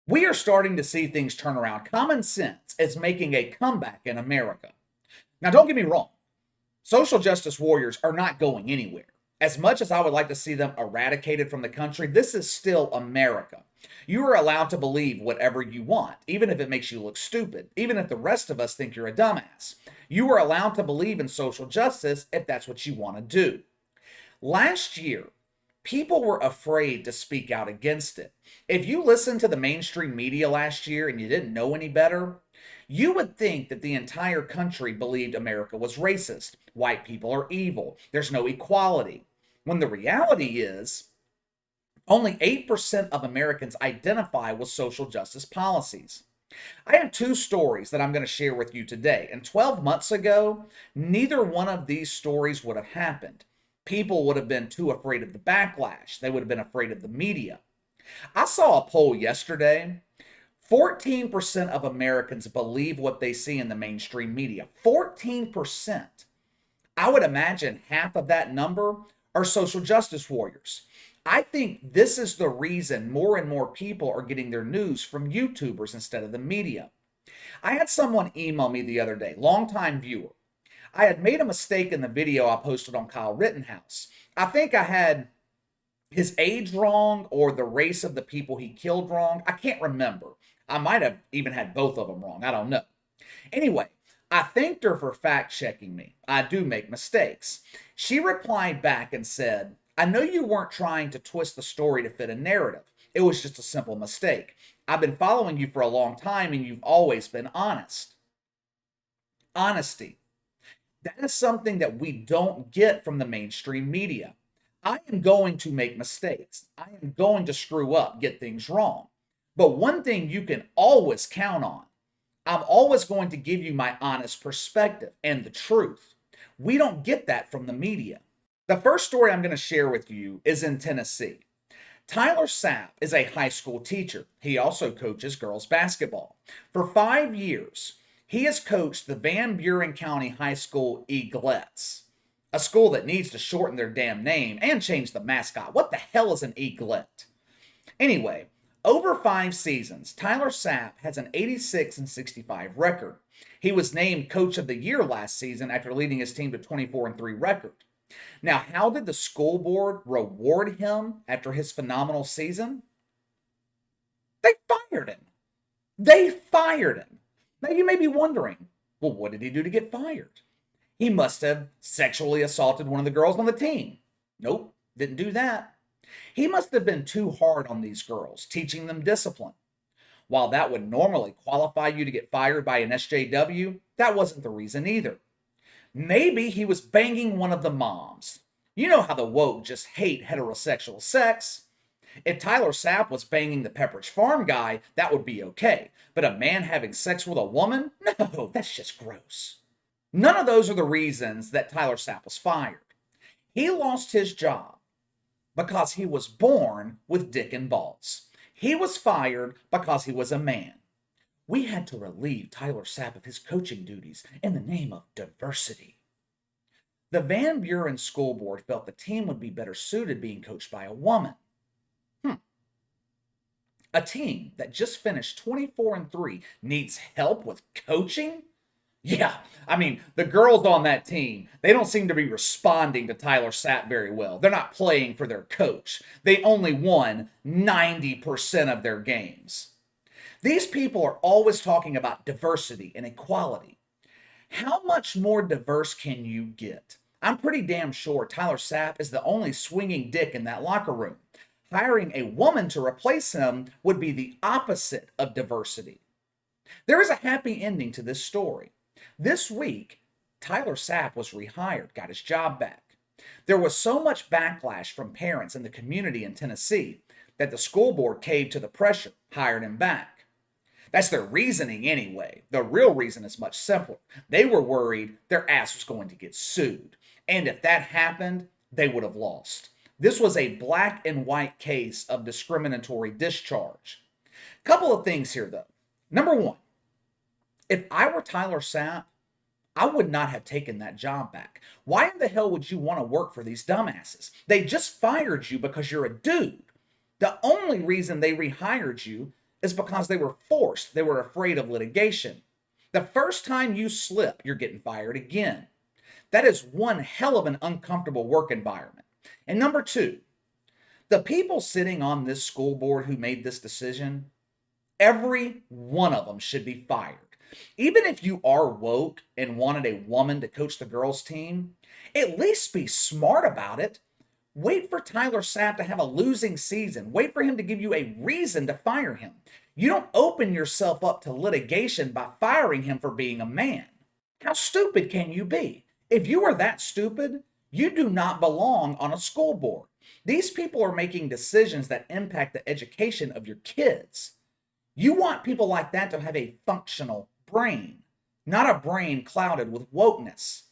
We are starting to see things turn around. Common sense is making a comeback in America. Now, don't get me wrong, social justice warriors are not going anywhere. As much as I would like to see them eradicated from the country, this is still America. You are allowed to believe whatever you want, even if it makes you look stupid, even if the rest of us think you're a dumbass. You are allowed to believe in social justice if that's what you want to do. Last year, people were afraid to speak out against it. If you listened to the mainstream media last year and you didn't know any better, you would think that the entire country believed America was racist. White people are evil. There's no equality. When the reality is, only 8% of Americans identify with social justice policies. I have two stories that I'm going to share with you today. And 12 months ago, neither one of these stories would have happened. People would have been too afraid of the backlash. They would have been afraid of the media. I saw a poll yesterday. 14% of Americans believe what they see in the mainstream media. 14%. I would imagine half of that number are social justice warriors. I think this is the reason more and more people are getting their news from YouTubers instead of the media. I had someone email me the other day, longtime viewer. I had made a mistake in the video I posted on Kyle Rittenhouse. I think I had his age wrong or the race of the people he killed wrong. I can't remember. I might have even had both of them wrong. I don't know. Anyway, I thanked her for fact checking me. I do make mistakes. She replied back and said, I know you weren't trying to twist the story to fit a narrative. It was just a simple mistake. I've been following you for a long time and you've always been honest. Honesty. That is something that we don't get from the mainstream media. I am going to make mistakes. I am going to screw up, get things wrong. But one thing you can always count on, I'm always going to give you my honest perspective and the truth. We don't get that from the media. The first story I'm going to share with you is in Tennessee. Tyler Sapp is a high school teacher. He also coaches girls basketball. For 5 years, he has coached the Van Buren County High School Eaglets, a school that needs to shorten their damn name and change the mascot. What the hell is an eaglet? Anyway, over 5 seasons, Tyler Sapp has an 86-65 record. He was named Coach of the Year last season after leading his team to 24-3 record. Now, how did the school board reward him after his phenomenal season? They fired him. They fired him. Now, you may be wondering, well, what did he do to get fired? He must have sexually assaulted one of the girls on the team. Nope, didn't do that. He must have been too hard on these girls, teaching them discipline. While that would normally qualify you to get fired by an SJW, that wasn't the reason either. Maybe he was banging one of the moms. You know how the woke just hate heterosexual sex. If Tyler Sapp was banging the Pepperidge Farm guy, that would be okay. But a man having sex with a woman? No, that's just gross. None of those are the reasons that Tyler Sapp was fired. He lost his job because he was born with dick and balls. He was fired because he was a man. We had to relieve Tyler Sapp of his coaching duties in the name of diversity. The Van Buren School Board felt the team would be better suited being coached by a woman. A team that just finished 24-3 needs help with coaching? Yeah, I mean, the girls on that team, they don't seem to be responding to Tyler Sapp very well. They're not playing for their coach. They only won 90% of their games. These people are always talking about diversity and equality. How much more diverse can you get? I'm pretty damn sure Tyler Sapp is the only swinging dick in that locker room. Hiring a woman to replace him would be the opposite of diversity. There is a happy ending to this story. This week, Tyler Sapp was rehired, got his job back. There was so much backlash from parents and the community in Tennessee that the school board caved to the pressure, hired him back. That's their reasoning anyway. The real reason is much simpler. They were worried their ass was going to get sued. And if that happened, they would have lost. This was a black and white case of discriminatory discharge. Couple of things here, though. Number one, if I were Tyler Sapp, I would not have taken that job back. Why in the hell would you want to work for these dumbasses? They just fired you because you're a dude. The only reason they rehired you is because they were forced. They were afraid of litigation. The first time you slip, you're getting fired again. That is one hell of an uncomfortable work environment. And number two, the people sitting on this school board who made this decision, every one of them should be fired. Even if you are woke and wanted a woman to coach the girls' team, at least be smart about it. Wait for Tyler Sapp to have a losing season. Wait for him to give you a reason to fire him. You don't open yourself up to litigation by firing him for being a man. How stupid can you be? If you are that stupid, you do not belong on a school board. These people are making decisions that impact the education of your kids. You want people like that to have a functional brain, not a brain clouded with wokeness.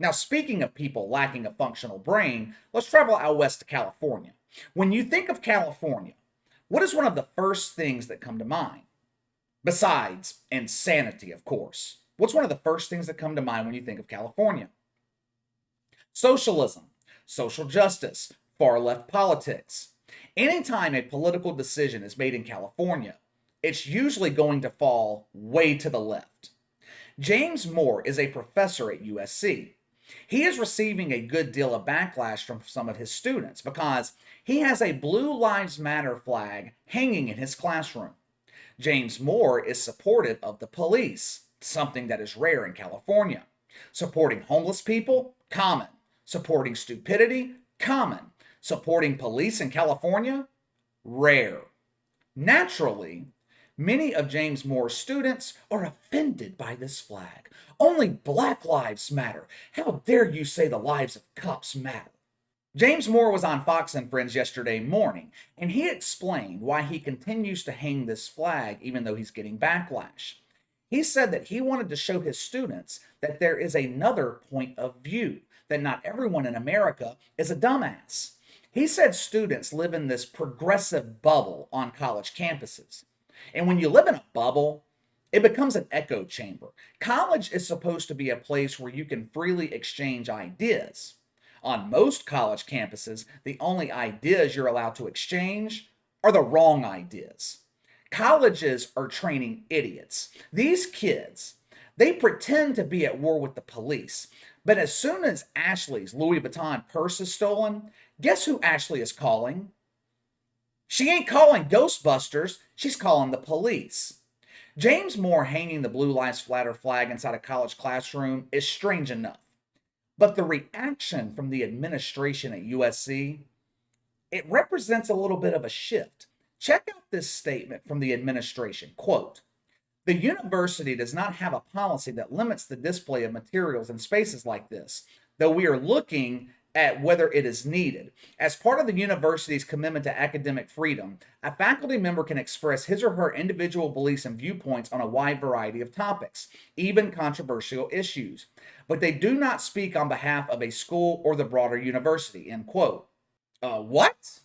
Now, speaking of people lacking a functional brain, let's travel out west to California. When you think of California, what is one of the first things that come to mind? Besides insanity, of course. What's one of the first things that come to mind when you think of California? Socialism, social justice, far left politics. Anytime a political decision is made in California, it's usually going to fall way to the left. James Moore is a professor at USC. He is receiving a good deal of backlash from some of his students because he has a Blue Lives Matter flag hanging in his classroom. James Moore is supportive of the police, something that is rare in California. Supporting homeless people, common. Supporting stupidity, common. Supporting police in California, rare. Naturally, many of James Moore's students are offended by this flag. Only Black lives matter. How dare you say the lives of cops matter? James Moore was on Fox and Friends yesterday morning, and he explained why he continues to hang this flag even though he's getting backlash. He said that he wanted to show his students that there is another point of view, that not everyone in America is a dumbass. He said students live in this progressive bubble on college campuses. And when you live in a bubble, it becomes an echo chamber. College is supposed to be a place where you can freely exchange ideas. On most college campuses, the only ideas you're allowed to exchange are the wrong ideas. Colleges are training idiots. These kids, they pretend to be at war with the police. But as soon as Ashley's Louis Vuitton purse is stolen, guess who Ashley is calling? She ain't calling Ghostbusters, she's calling the police. James Moore hanging the Blue Lives Matter flag inside a college classroom is strange enough. But the reaction from the administration at USC, it represents a little bit of a shift. Check out this statement from the administration. Quote, "The university does not have a policy that limits the display of materials in spaces like this, though we are looking at whether it is needed. As part of the university's commitment to academic freedom, a faculty member can express his or her individual beliefs and viewpoints on a wide variety of topics, even controversial issues, but they do not speak on behalf of a school or the broader university," end quote. What?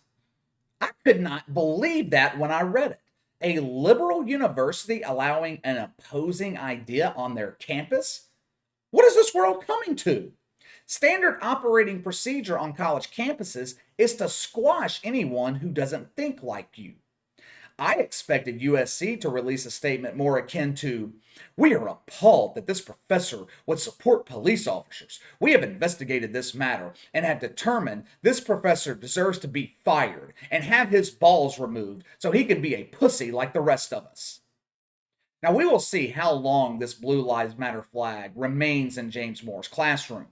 I could not believe that when I read it. A liberal university allowing an opposing idea on their campus? What is this world coming to? Standard operating procedure on college campuses is to squash anyone who doesn't think like you. I expected USC to release a statement more akin to, "We are appalled that this professor would support police officers. We have investigated this matter and have determined this professor deserves to be fired and have his balls removed so he can be a pussy like the rest of us." Now we will see how long this Blue Lives Matter flag remains in James Moore's classroom.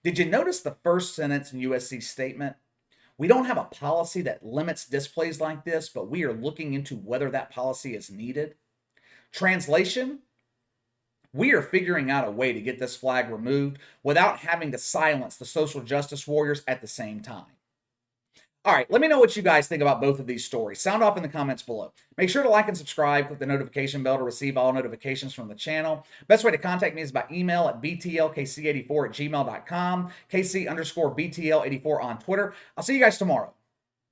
Did you notice the first sentence in USC's statement? We don't have a policy that limits displays like this, but we are looking into whether that policy is needed. Translation? We are figuring out a way to get this flag removed without having to silence the social justice warriors at the same time. All right, let me know what you guys think about both of these stories. Sound off in the comments below. Make sure to like and subscribe, click the notification bell to receive all notifications from the channel. Best way to contact me is by email at btlkc84@gmail.com, KC_BTL84 on Twitter. I'll see you guys tomorrow.